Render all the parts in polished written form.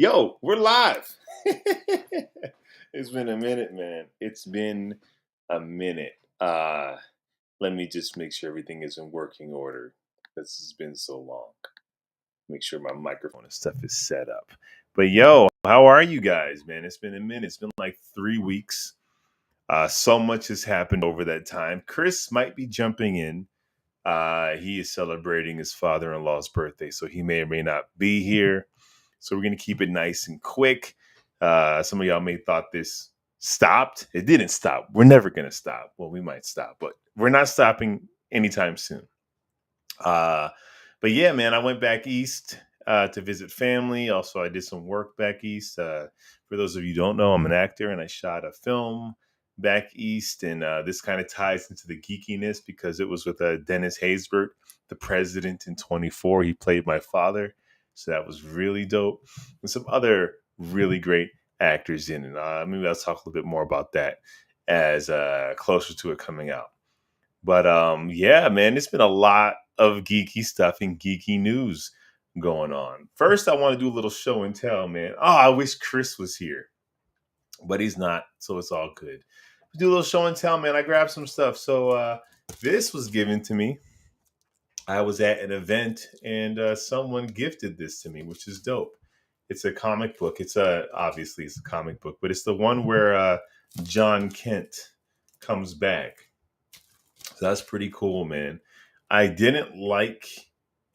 Yo, we're live. It's been a minute, man. It's been a minute. Let me just make sure everything is in working order. This has been so long. Make sure my microphone and stuff is set up. But yo, how are you guys, man? It's been a minute. It's been like 3 weeks. So much has happened over that time. Chris might be jumping in. He is celebrating his father-in-law's birthday, so he may or may not be here. So we're going to keep it nice and quick. Some of y'all may thought this stopped. It didn't stop. We're never going to stop. Well, we might stop, but we're not stopping anytime soon. But yeah, man, I went back east to visit family. Also, I did some work back east. For those of you who don't know, I'm an actor and I shot a film back east. And this kind of ties into the geekiness because it was with Dennis Haysbert, the president in 24. He played my father. So that was really dope. And some other really great actors in it. Maybe I'll talk a little bit more about that as closer to it coming out. But yeah, man, it's been a lot of geeky stuff and geeky news going on. First, I want to do a little show and tell, man. Oh, I wish Chris was here, but he's not, so it's all good. Do a little show and tell, man. I grabbed some stuff. So this was given to me. I was at an event and someone gifted this to me, which is dope. It's a comic book. Obviously it's a comic book, but it's the one where John Kent comes back. So that's pretty cool, man. I didn't like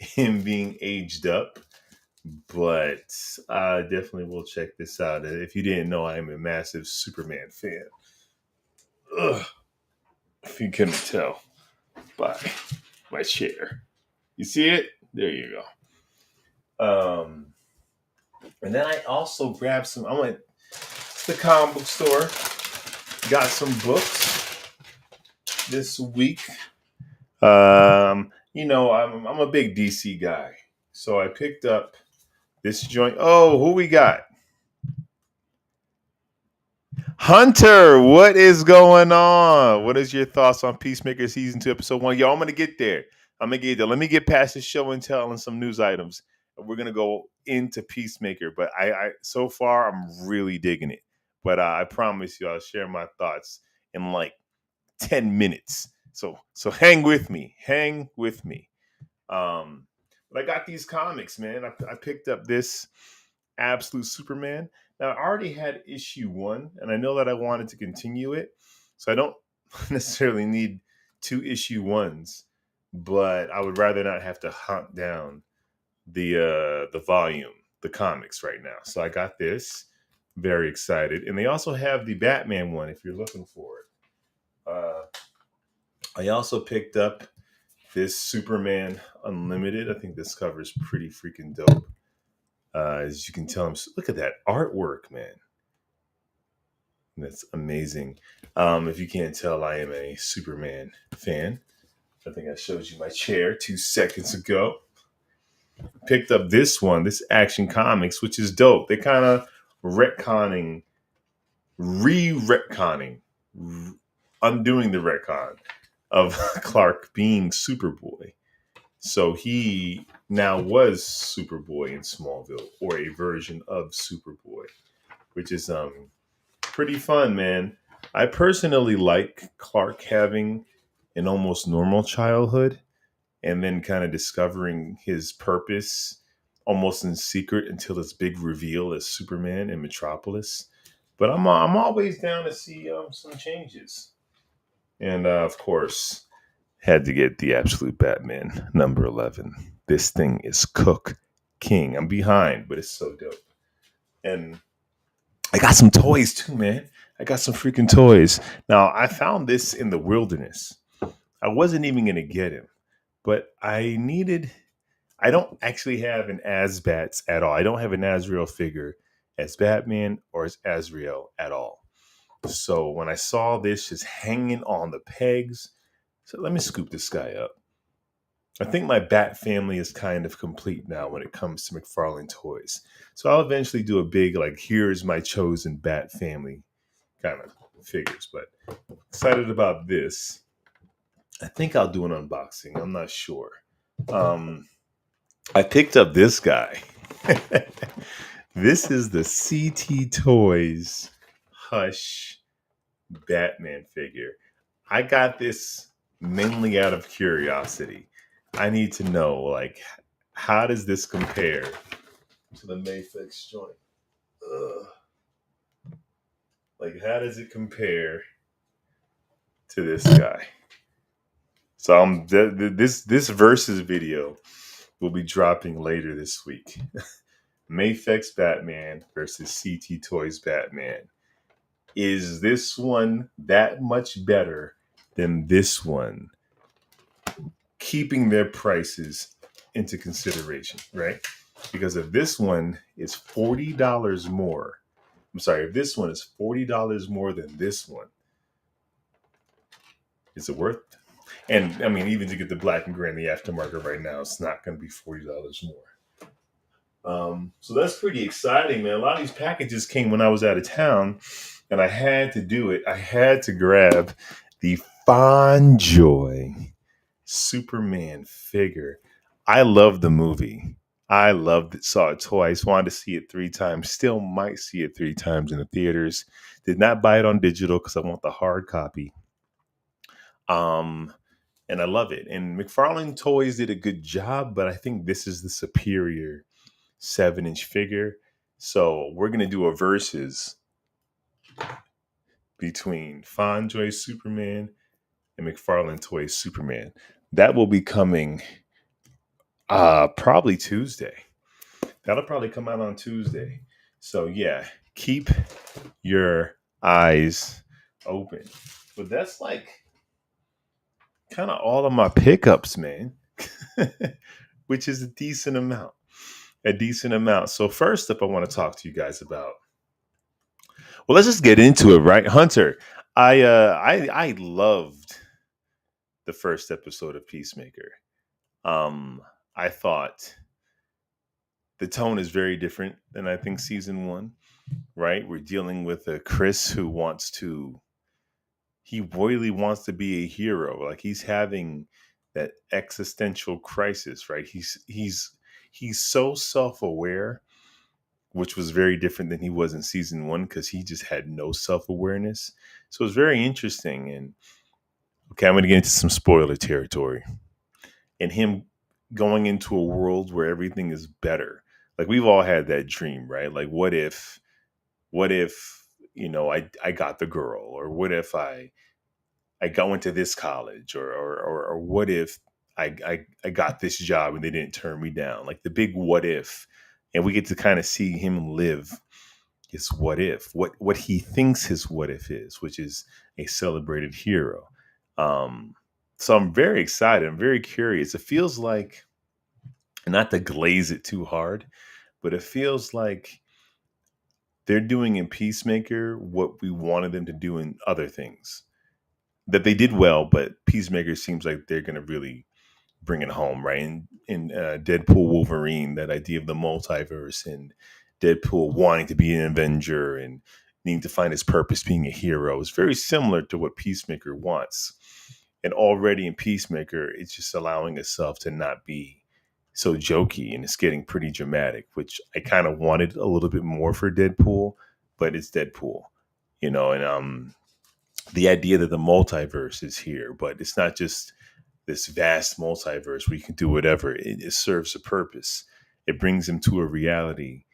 him being aged up, but I definitely will check this out. If you didn't know, I am a massive Superman fan. If you couldn't tell by my chair. You see it? There you go. And then I also grabbed I went to the comic book store, got some books this week. I'm a big DC guy. So I picked up this joint. Oh, who we got? Hunter, what is going on? What is your thoughts on Peacemaker Season 2, Episode 1? Yo, I'm going to get there. Let me get past the show and tell and some news items. We're going to go into Peacemaker. But I so far, I'm really digging it. But I promise you, I'll share my thoughts in like 10 minutes. So hang with me. But I got these comics, man. I picked up this Absolute Superman. Now, I already had issue 1, and I know that I wanted to continue it. So I don't necessarily need 2 issue 1s, but I would rather not have to hunt down the volume, the comics right now. So I got this. Very excited. And they also have the Batman one if you're looking for it. I also picked up this Superman Unlimited. I think this cover is pretty freaking dope. As you can tell, look at that artwork, man. That's amazing. If you can't tell, I am a Superman fan. I think I showed you my chair 2 seconds ago. Picked up this one, this Action Comics, which is dope. They kind of retconning, undoing the retcon of Clark being Superboy. So he now was Superboy in Smallville, or a version of Superboy, which is pretty fun, man. I personally like Clark having an almost normal childhood and then kind of discovering his purpose almost in secret until his big reveal as Superman in Metropolis. But I'm always down to see some changes. And of course, had to get the Absolute Batman number 11. This thing is Cook King. I'm behind, but it's so dope. And I got some toys too, man. I got some freaking toys. Now, I found this in the wilderness. I wasn't even going to get him, but I don't actually have an Asbats at all. I don't have an Azrael figure as Batman or as Azrael at all. So when I saw this just hanging on the pegs, so let me scoop this guy up. I think my Bat family is kind of complete now when it comes to McFarlane toys. So I'll eventually do a big, here's my chosen Bat family kind of figures. But excited about this. I think I'll do an unboxing. I'm not sure. I picked up this guy. This is the CT Toys Hush Batman figure. I got this mainly out of curiosity. I need to know, like, how does this compare to the Mayfix joint? Ugh. Like, how does it compare to this guy? So this versus video will be dropping later this week. Mayfix Batman versus CT Toys Batman. Is this one that much better than this one? Keeping their prices into consideration, right? Because if this one is $40 more, I'm sorry, if this one is $40 more than this one, is it worth it? And I mean, even to get the black and gray in the aftermarket right now, it's not going to be $40 more. So that's pretty exciting, man. A lot of these packages came when I was out of town, and I had to do it. I had to grab the Fonjoy Superman figure. I love the movie. I loved it. Saw it twice. Wanted to see it 3 times. Still might see it 3 times in the theaters. Did not buy it on digital because I want the hard copy. Um, and I love it. And McFarlane Toys did a good job, but I think this is the superior 7-inch figure. So we're gonna do a versus between Fonjoy Superman and McFarlane Toys Superman. That will be coming probably Tuesday. That'll probably come out on Tuesday. So yeah, keep your eyes open. But that's like kind of all of my pickups, man. Which is a decent amount. A decent amount. So first up, I want to talk to you guys about. Well, let's just get into it, right, Hunter? I loved the first episode of Peacemaker. Um, I thought the tone is very different than I think season one. Right, we're dealing with a Chris who he really wants to be a hero. Like he's having that existential crisis. Right, he's so self aware, which was very different than he was in season one because he just had no self awareness. So it's very interesting. And okay, I'm going to get into some spoiler territory. And him going into a world where everything is better. Like we've all had that dream, right? Like what if I got the girl, or what if I go into this college, or what if I got this job and they didn't turn me down, like the big what if. And we get to kind of see him live his what if, what he thinks his what if is, which is a celebrated hero. um so I'm very excited, I'm very curious. It feels like, not to glaze it too hard, but it feels like they're doing in Peacemaker what we wanted them to do in other things that they did well, but Peacemaker seems like they're going to really bring it home, right? In Deadpool Wolverine, that idea of the multiverse, and Deadpool wanting to be an Avenger and needing to find his purpose being a hero is very similar to what Peacemaker wants. And already in Peacemaker, it's just allowing itself to not be so jokey, and it's getting pretty dramatic, which I kind of wanted a little bit more for Deadpool, but it's Deadpool, and the idea that the multiverse is here, but it's not just this vast multiverse where you can do whatever. It serves a purpose. It brings him to a reality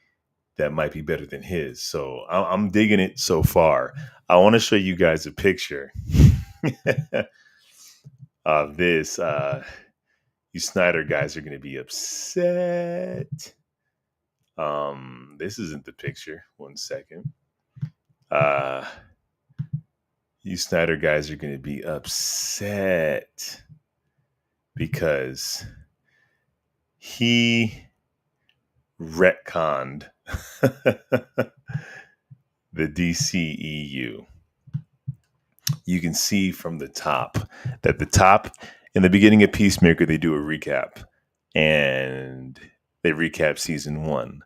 that might be better than his. So I'm digging it so far. I want to show you guys a picture of this. You Snyder guys are going to be upset. This isn't the picture. One second. Uh, you Snyder guys are going to be upset because he retconned the DCEU. You can see from the top that in the beginning of Peacemaker, they do a recap, and they recap season one.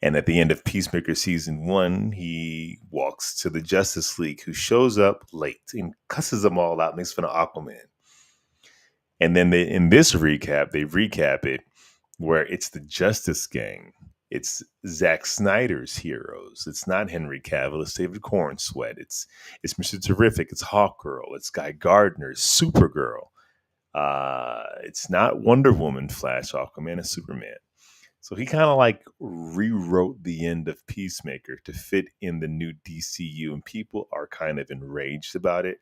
And at the end of Peacemaker season one, he walks to the Justice League, who shows up late and cusses them all out, makes fun of Aquaman. And then in this recap, they recap it where it's the Justice Gang It's Zack Snyder's heroes. It's not Henry Cavill. It's David Cornsweat. It's Mr. Terrific. It's Hawkgirl. It's Guy Gardner. It's Supergirl. It's not Wonder Woman, Flash, Aquaman, and Superman. So he kind of like rewrote the end of Peacemaker to fit in the new DCU, and people are kind of enraged about it.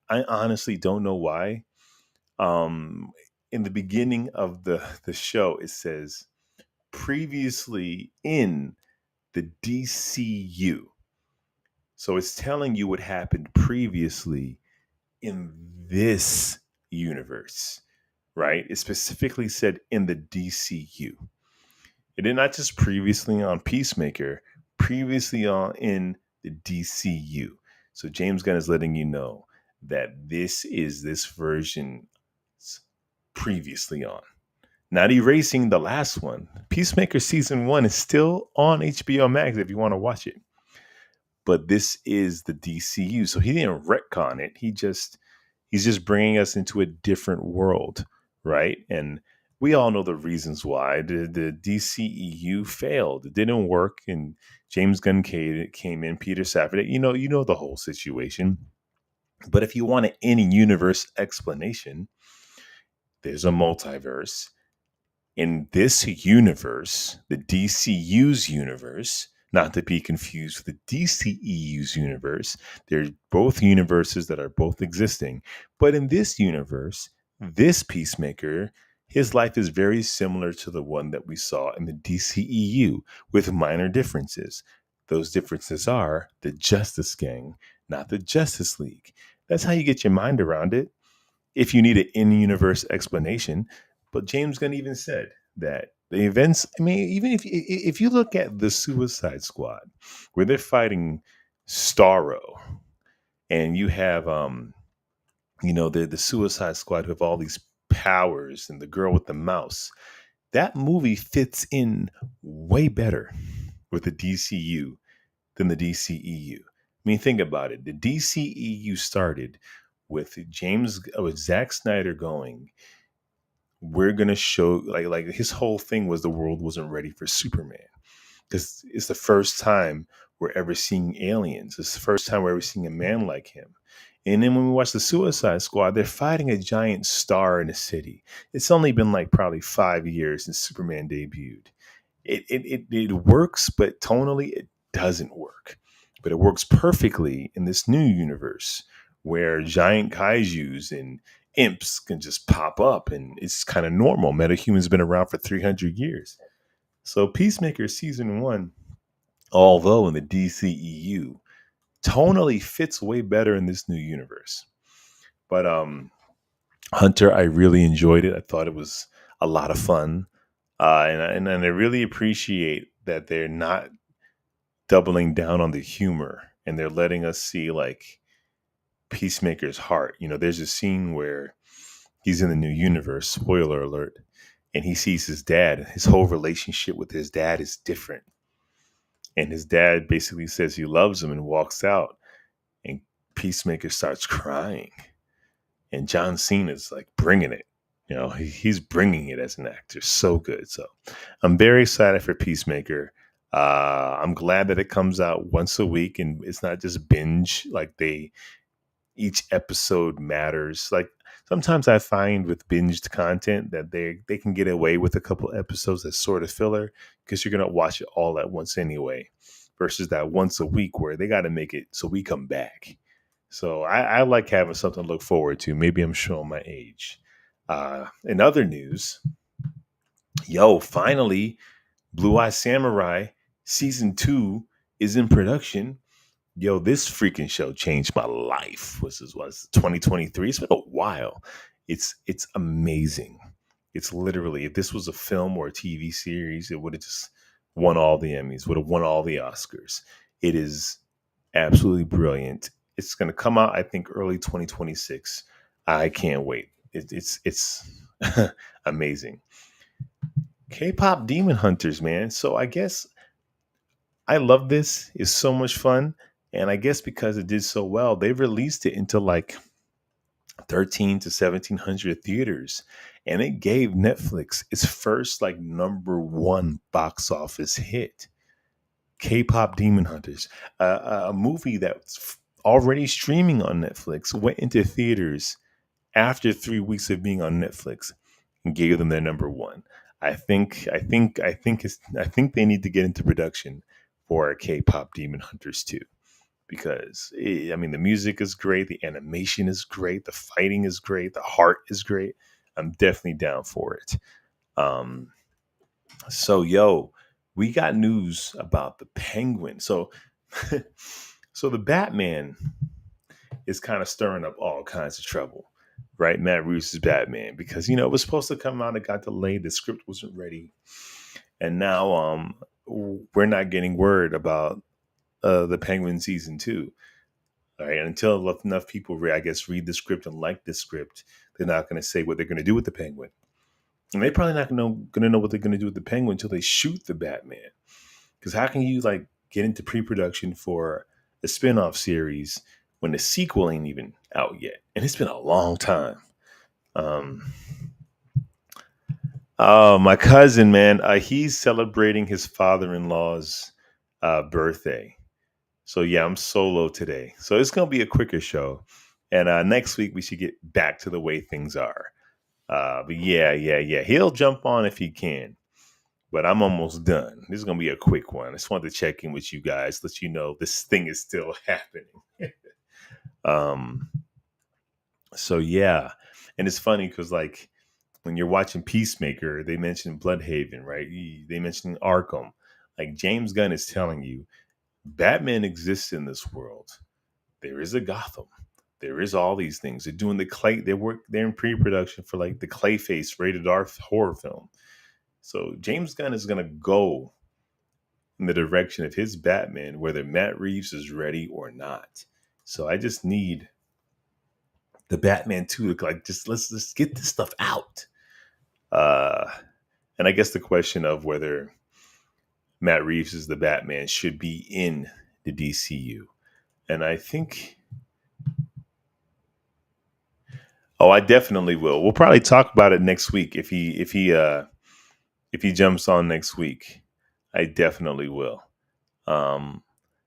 I honestly don't know why. Um, in the beginning of the show, it says previously in the DCU. So it's telling you what happened previously in this universe, right? It specifically said in the DCU. It did not just previously on Peacemaker, previously on in the DCU. So James Gunn is letting you know that this is this version previously on. Not erasing the last one. Peacemaker season 1 is still on HBO Max if you want to watch it. But this is the DCU. So he didn't retcon it. He's just bringing us into a different world, right? And we all know the reasons why the DCEU failed. It didn't work, and James Gunn came in. Peter Safran. You know the whole situation. But if you want an in-universe explanation, there's a multiverse. In this universe, the DCU's universe, not to be confused with the DCEU's universe, they're both universes that are both existing. But in this universe, this Peacemaker, his life is very similar to the one that we saw in the DCEU with minor differences. Those differences are the Justice Gang, not the Justice League. That's how you get your mind around it if you need an in-universe explanation. But James Gunn even said that the events, I mean, even if you look at the Suicide Squad, where they're fighting Starro, and you have the Suicide Squad who have all these powers, and the girl with the mouse, that movie fits in way better with the DCU than the DCEU. I mean, think about it. The DCEU started with Zack Snyder going, we're gonna show like his whole thing was the world wasn't ready for Superman, because it's the first time we're ever seeing aliens. It's the first time we're ever seeing a man like him. And then when we watch the Suicide Squad, they're fighting a giant star in a city. It's only been like probably 5 years since Superman debuted. It works, but tonally it doesn't work. But it works perfectly in this new universe where giant kaijus and imps can just pop up, and it's kind of normal. Metahuman's been around for 300 years. So Peacemaker season 1, although in the DCEU, tonally fits way better in this new universe. But Hunter, I really enjoyed it. I thought it was a lot of fun. And I really appreciate that they're not doubling down on the humor, and they're letting us see like Peacemaker's heart. There's a scene where he's in the new universe, spoiler alert, and he sees his dad. His whole relationship with his dad is different. And his dad basically says he loves him and walks out, and Peacemaker starts crying. And John Cena's like bringing it. He's bringing it as an actor so good. So I'm very excited for Peacemaker. I'm glad that it comes out once a week and it's not just binge. Like each episode matters. Like sometimes I find with binged content that they can get away with a couple episodes that's sort of filler because you're gonna watch it all at once anyway. Versus that once a week where they got to make it so we come back. So I like having something to look forward to. Maybe I'm showing my age. In other news, finally, Blue Eye Samurai season 2 is in production. This freaking show changed my life. This was 2023. It's been a while. It's amazing. It's literally, if this was a film or a TV series, it would have just won all the Emmys, would have won all the Oscars. It is absolutely brilliant. It's going to come out, I think, early 2026. I can't wait. It's amazing. K-pop Demon Hunters, man. So I guess I love this. It's so much fun. And I guess because it did so well, they released it into like 13 to 1,700 theaters. and it gave Netflix its first like number one box office hit. K-pop Demon Hunters, a movie that's already streaming on Netflix, went into theaters after 3 weeks of being on Netflix and gave them their number one. I think they need to get into production for K-pop Demon Hunters too, because I mean the music is great, the animation is great, the fighting is great, the heart is great. I'm definitely down for it. Um, so yo, we got news about the Penguin. So so the Batman is kind of stirring up all kinds of trouble, right? Matt Reeves' Batman, because it was supposed to come out, it got delayed, the script wasn't ready, and now we're not getting word about the Penguin season two. All right, and until enough people, I guess, read the script and like the script, they're not going to say what they're going to do with the Penguin, and they're probably not going to know what they're going to do with the Penguin until they shoot the Batman. Because how can you like get into pre-production for a spin-off series when the sequel ain't even out yet? And it's been a long time. Um, oh, my cousin, man, he's celebrating his father-in-law's birthday. So yeah, I'm solo today. So it's gonna be a quicker show. And next week we should get back to the way things are. But yeah. He'll jump on if he can. But I'm almost done. This is gonna be a quick one. I just wanted to check in with you guys, let you know this thing is still happening. um, so yeah, and it's funny because like when you're watching Peacemaker, they mentioned Bloodhaven, right? They mentioned Arkham. Like James Gunn is telling you, Batman exists in this world. There is a Gotham. There is all these things. They're doing the clay. They're in pre-production for like the Clayface rated R horror film. So James Gunn is gonna go in the direction of his Batman, whether Matt Reeves is ready or not. So I just need the Batman 2 to like just let's get this stuff out. Uh and I guess the question of whether Matt Reeves is the Batman should be in the DCU. And I think I definitely will. We'll probably talk about it next week if he jumps on next week. I definitely will. Um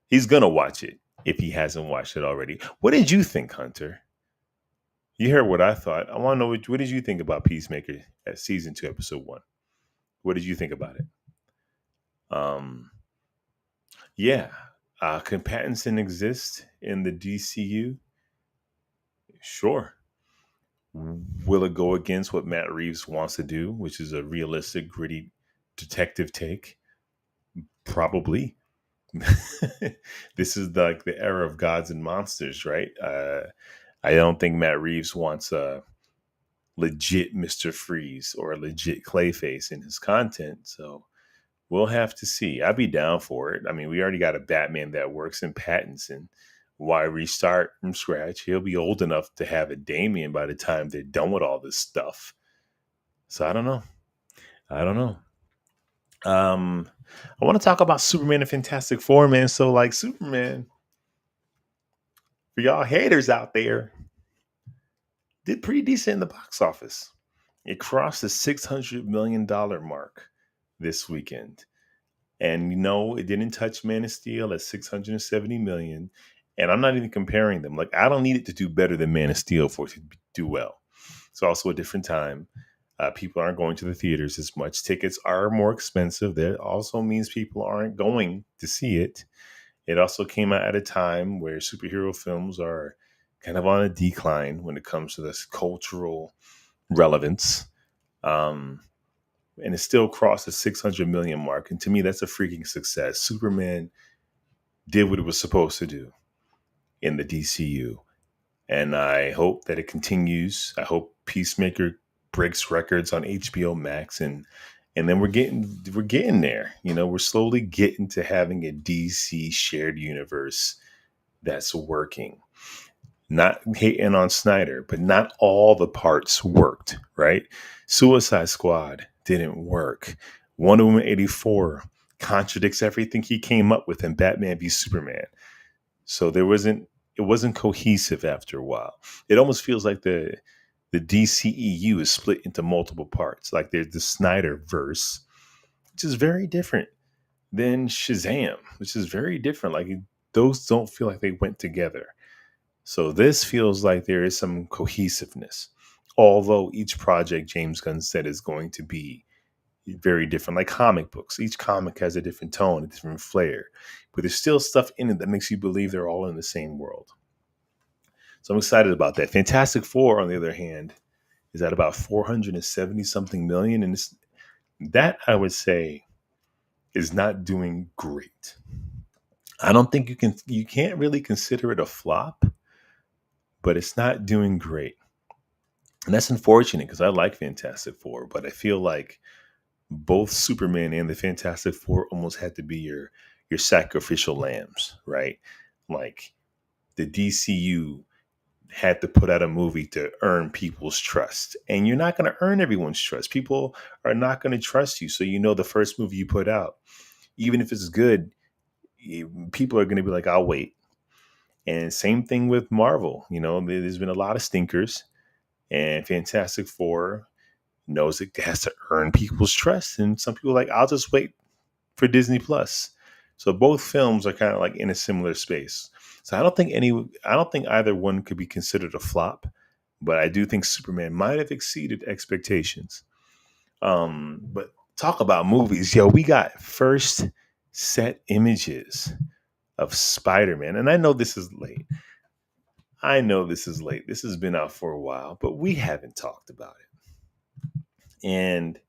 he's gonna watch it if he hasn't watched it already. What did you think, Hunter? You heard what I thought. I want to know what did you think about Peacemaker at season 2, episode 1? What did you think about it? Um, yeah. Can Pattinson exist in the DCU? Sure. Will it go against what Matt Reeves wants to do, which is a realistic, gritty detective take? Probably. This is like the era of gods and monsters, right? I don't think Matt Reeves wants a legit Mr. Freeze or a legit Clayface in his content. So we'll have to see. I'd be down for it. I mean, we already got a Batman that works in Pattinson. Why restart from scratch? He'll be old enough to have a Damien by the time they're done with all this stuff. So I don't know. I don't know. I want to talk about Superman and Fantastic Four, man. So like Superman, for y'all haters out there, did pretty decent in the box office. It crossed the $600 million mark this weekend. And it didn't touch Man of Steel at 670 million. And I'm not even comparing them. Like, I don't need it to do better than Man of Steel for it to do well. It's also a different time. People aren't going to the theaters as much. Tickets are more expensive. That also means people aren't going to see it. It also came out at a time where superhero films are kind of on a decline when it comes to this cultural relevance. Um, and it still crossed the 600 million mark. And to me, that's a freaking success. Superman did what it was supposed to do in the DCU. And I hope that it continues. I hope Peacemaker breaks records on HBO Max and then we're getting there. We're slowly getting to having a DC shared universe that's working. Not hating on Snyder, but not all the parts worked, right? Suicide Squad didn't work. Wonder Woman 84 contradicts everything he came up with in Batman v Superman. So it wasn't cohesive after a while. It almost feels like the the DCEU is split into multiple parts. Like there's the Snyder verse, which is very different than Shazam, which is very different. Like those don't feel like they went together. So this feels like there is some cohesiveness. Although each project James Gunn said is going to be very different, like comic books. Each comic has a different tone, a different flair, but there's still stuff in it that makes you believe they're all in the same world. So I'm excited about that. Fantastic Four, on the other hand, is at about 470 something million, and that I would say is not doing great. I don't think you can't really consider it a flop, but it's not doing great. And that's unfortunate because I like Fantastic Four, but I feel like both Superman and the Fantastic Four almost had to be your sacrificial lambs, right? Like the DCU had to put out a movie to earn people's trust. And you're not going to earn everyone's trust. People are not going to trust you. So the first movie you put out, even if it's good, people are going to be like, I'll wait. And same thing with Marvel. There's been a lot of stinkers, and Fantastic Four knows it has to earn people's trust. And some people are like, I'll just wait for Disney Plus. So both films are kind of like in a similar space. So I don't think either one could be considered a flop, but I do think Superman might have exceeded expectations. But talk about movies, yo, we got first set images of Spider-Man, and I know this is late. This has been out for a while, but we haven't talked about it. And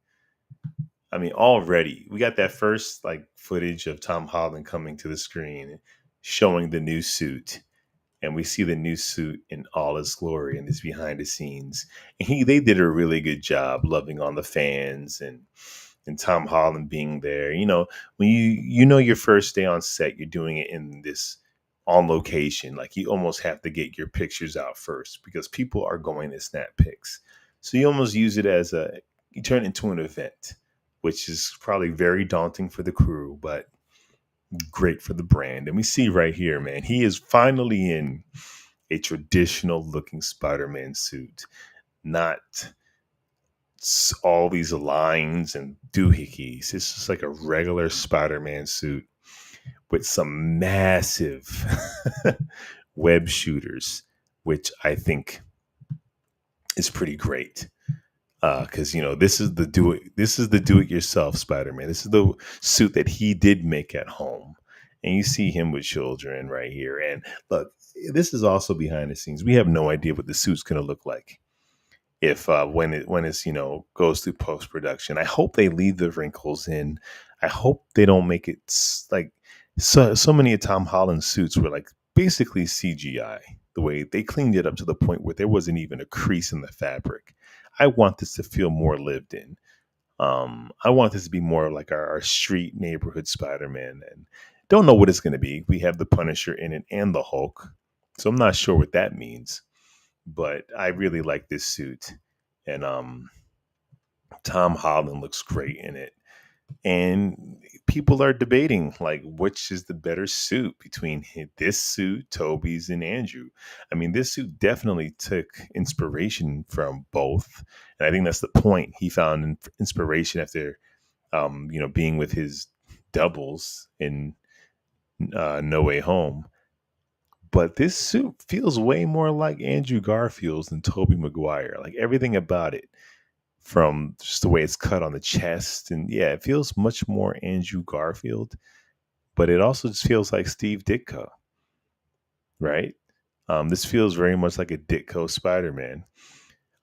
I mean, already we got that first like footage of Tom Holland coming to the screen, showing the new suit, and we see the new suit in all its glory and it's behind the scenes. And they did a really good job loving on the fans and Tom Holland being there. When your first day on set, you're doing it in this on location. Like you almost have to get your pictures out first because people are going to snap pics. So you almost use it as you turn it into an event, which is probably very daunting for the crew, but great for the brand. And we see right here, man, he is finally in a traditional looking Spider-Man suit, not all these lines and doohickeys. It's just like a regular Spider-Man suit with some massive web shooters, which I think is pretty great. Because this is the do it yourself Spider-Man. This is the suit that he did make at home, and you see him with children right here. And look, this is also behind the scenes. We have no idea what the suit's going to look like if when it's goes through post production. I hope they leave the wrinkles in. I hope they don't make it like so many of Tom Holland's suits were like basically CGI. The way they cleaned it up to the point where there wasn't even a crease in the fabric. I want this to feel more lived in. I want this to be more like our street neighborhood Spider-Man, and don't know what it's going to be. We have the Punisher in it and the Hulk, so I'm not sure what that means. But I really like this suit, and Tom Holland looks great in it. And people are debating like which is the better suit between this suit, Toby's, and Andrew. I mean, this suit definitely took inspiration from both, and I think that's the point. He found inspiration after, being with his doubles in No Way Home. But this suit feels way more like Andrew Garfield's than Toby Maguire. Like everything about it, from just the way it's cut on the chest. And yeah, it feels much more Andrew Garfield, but it also just feels like Steve Ditko, right? This feels very much like a Ditko Spider-Man.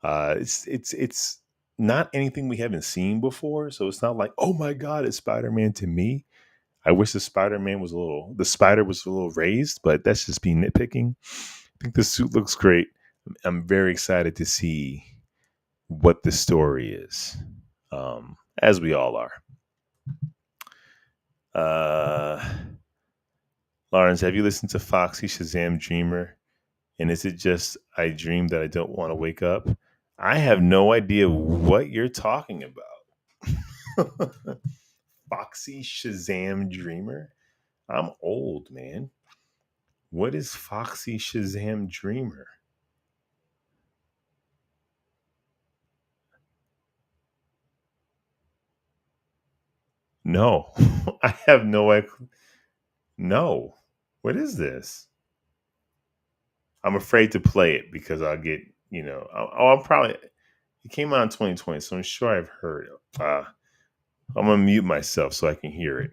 It's not anything we haven't seen before, so it's not like, oh my god, it's Spider-Man to me. I wish the spider was a little raised, but that's just me nitpicking. I think the suit looks great. I'm very excited to see what the story is, as we all are. Uh, Lawrence, have you listened to Foxy Shazam Dreamer? And is it just I dream that I don't want to wake up? I have no idea what you're talking about. Foxy Shazam Dreamer? I'm old, man. What is Foxy Shazam Dreamer? No, I have no no. What is this? I'm afraid to play it because I'll get, I'll probably, it came out in 2020, so I'm sure I've heard it. I'm going to mute myself so I can hear it.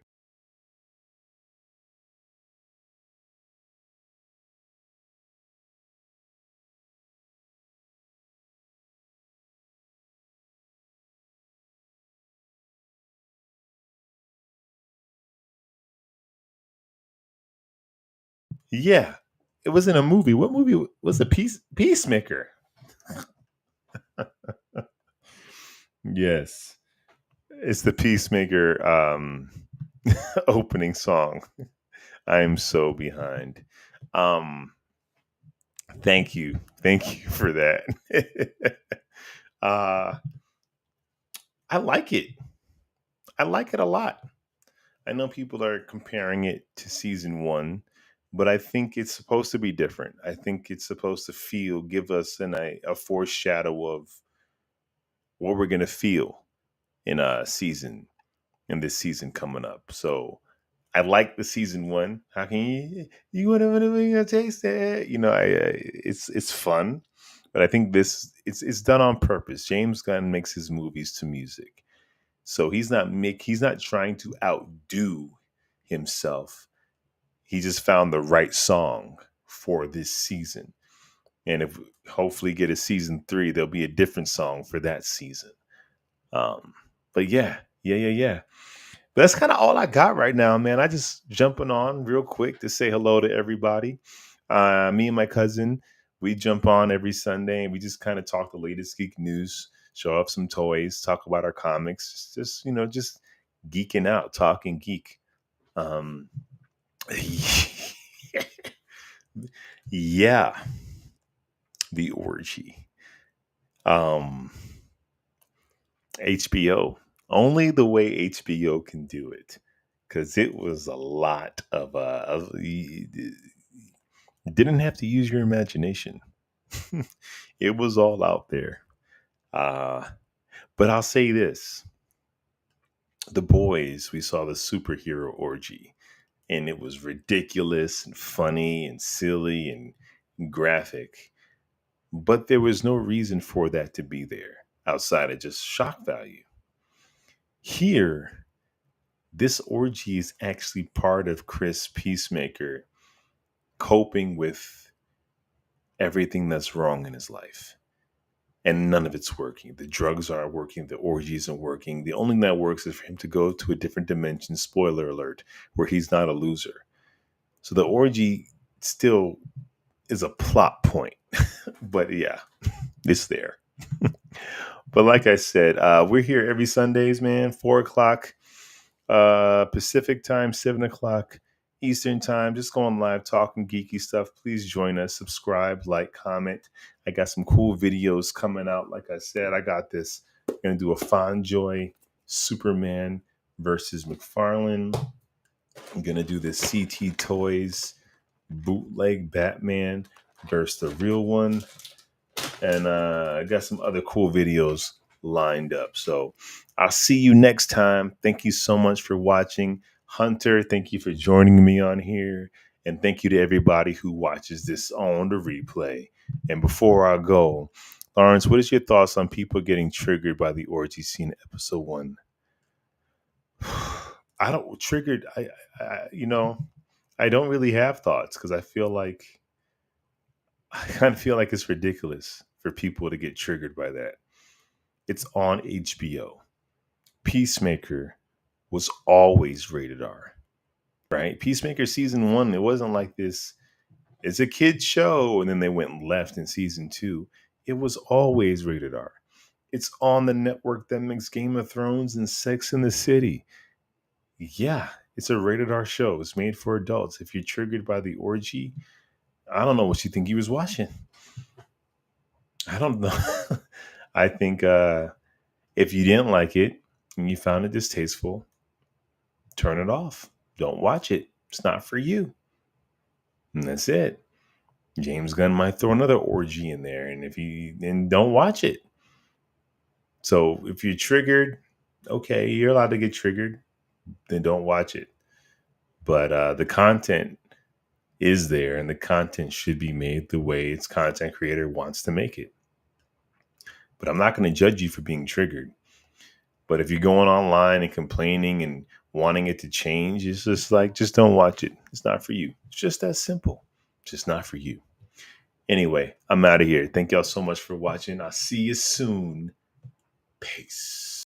Yeah, it was in a movie. What movie was it? Peacemaker. Yes, it's the Peacemaker opening song. I am so behind. Um, thank you for that. uh, I like it. I like it a lot. I know people are comparing it to season one, but I think it's supposed to be different. I think it's supposed to give us a foreshadow of what we're gonna feel in a season in this season coming up. So I like the season one. How can you want to taste it? It's fun, but I think it's done on purpose. James Gunn makes his movies to music, so he's not trying to outdo himself. He just found the right song for this season, and if hopefully get a season three, there'll be a different song for that season. Um, but yeah. That's kind of all I got right now, man. I just jumping on real quick to say hello to everybody. Me and my cousin, we jump on every Sunday and we just kind of talk the latest geek news, show off some toys, talk about our comics, just geeking out, talking geek. Um, yeah, the orgy. Um, HBO. Only the way HBO can do it. Because it was a lot you didn't have to use your imagination. It was all out there. Uh, but I'll say this. The boys, we saw the superhero orgy. And it was ridiculous and funny and silly and graphic. But there was no reason for that to be there outside of just shock value. Here, this orgy is actually part of Chris Peacemaker coping with everything that's wrong in his life. And none of it's working. The drugs aren't working. The orgy isn't working. The only thing that works is for him to go to a different dimension, spoiler alert, where he's not a loser. So the orgy still is a plot point. But yeah, it's there. But like I said, we're here every Sundays, man, 4 o'clock Pacific time, 7 o'clock Eastern time. Just going live, talking geeky stuff. Please join us. Subscribe, like, comment. I got some cool videos coming out. Like I said, I got this. I'm gonna do a Fonjoy Superman versus McFarlane. I'm gonna do this CT Toys bootleg Batman versus the real one. And I got some other cool videos lined up. So I'll see you next time. Thank you so much for watching. Hunter, thank you for joining me on here. And thank you to everybody who watches this on the replay. And before I go, Lawrence, what is your thoughts on people getting triggered by the orgy scene in episode one? I don't triggered. I don't really have thoughts because I kind of feel like it's ridiculous for people to get triggered by that. It's on HBO. Peacemaker was always rated R, right? Peacemaker season one, it wasn't like this. It's a kid's show, and then they went left in season two. It was always rated R. It's on the network that makes Game of Thrones and Sex in the City. Yeah, it's a rated R show. It's made for adults. If you're triggered by the orgy, I don't know what you think he was watching. I don't know. I think if you didn't like it and you found it distasteful, turn it off. Don't watch it. It's not for you. And that's it. James Gunn might throw another orgy in there, and if you then don't watch it. So if you're triggered, okay, you're allowed to get triggered, then don't watch it. But the content is there, and the content should be made the way its content creator wants to make it. But I'm not going to judge you for being triggered. But if you're going online and complaining and wanting it to change, it's just like, just don't watch it. It's not for you. It's just that simple. Just not for you. Anyway, I'm out of here. Thank y'all so much for watching. I'll see you soon. Peace.